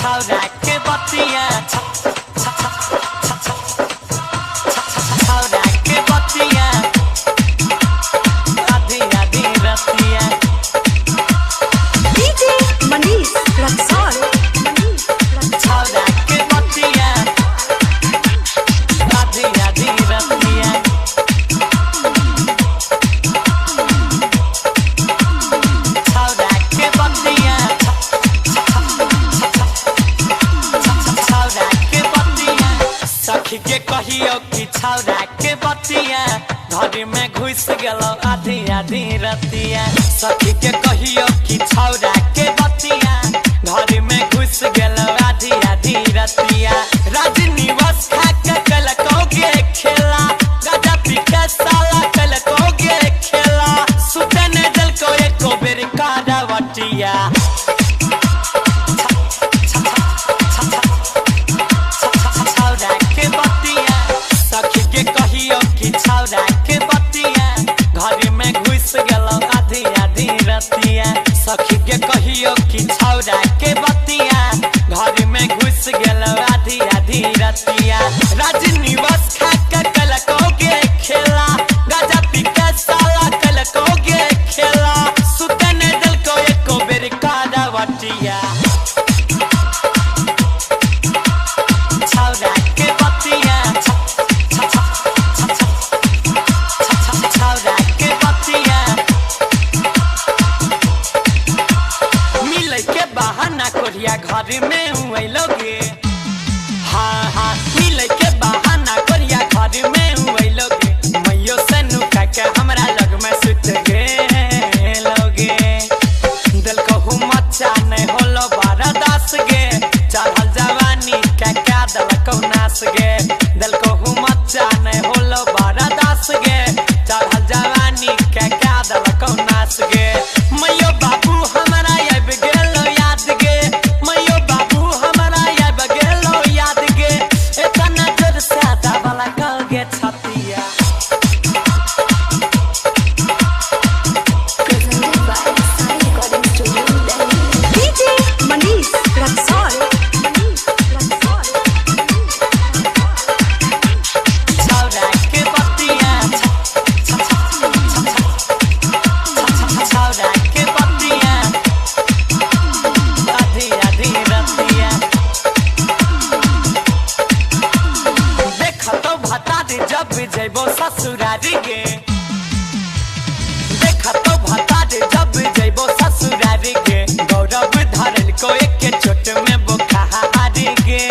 छौरा के बतिया छौरा के बतिया आधी आधी रतिया DJ Manish Raksol छौरा के बतिया आधी आधी रतिया छौरा के बतिया छौरा के बतिया सखी के कहियो कि छौरा के बतिया घर में घुस गेलो आधी आधी रतिया सखी के कहियो कि छौरा के बतिया घर में घुस गेलो आधी आधी रतिया राजनिवास खा के कलकोगे खेला गाजा पी के साला कलकोगे खेला सुते ने जल को एको बेर कारावटिया छौरा के बतिया सखी के कहियो कि छौरा के बतिया घर में घुस गेलो आधी आधी रतिया सखी के कहियो कि छौरा के बतिया घर में घुस गेलो आधी आधी रतिया राजनिवास खा के कलकोगे खेला गाजा पी के साला कलकोगे खेला सुते ने जल को एको बेर कारावटिया छौरा के बतिया छौरा के बतिया मिले के बहाना कोरिया घर में उइलोगे हाँ हाँ मिले के बहाना कोरिया घर में उइलोगे मैयो से नुका के हमरा लग में सुत गे लोगे दिल को मचा नहीं होलो बारदास गे चढ़ल जवानी का दल को नास गे दिल को मचा नहीं होलो बारदास गे चढ़ल जवानी का दल को नास गे मैयो बाबू हमरा आब गेलो याद गे मैयो बाबू हमरा आब गेलो याद गे एतना जोर से दाबला कगे छतिया presented by Sai Recording Studio Delhi DJ Manish Raksol छौरा के बतिया छौरा के बतिया आधी आधी रतिया देख तो भता दे जब जइबो ससुरारी गे देख तो भता दे जब जइबो ससुरारी गे गौरव धरल को एक चोट में बुखारी गे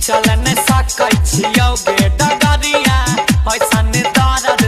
चलन सकै छियौ गे डगरिया ऐसन दर्द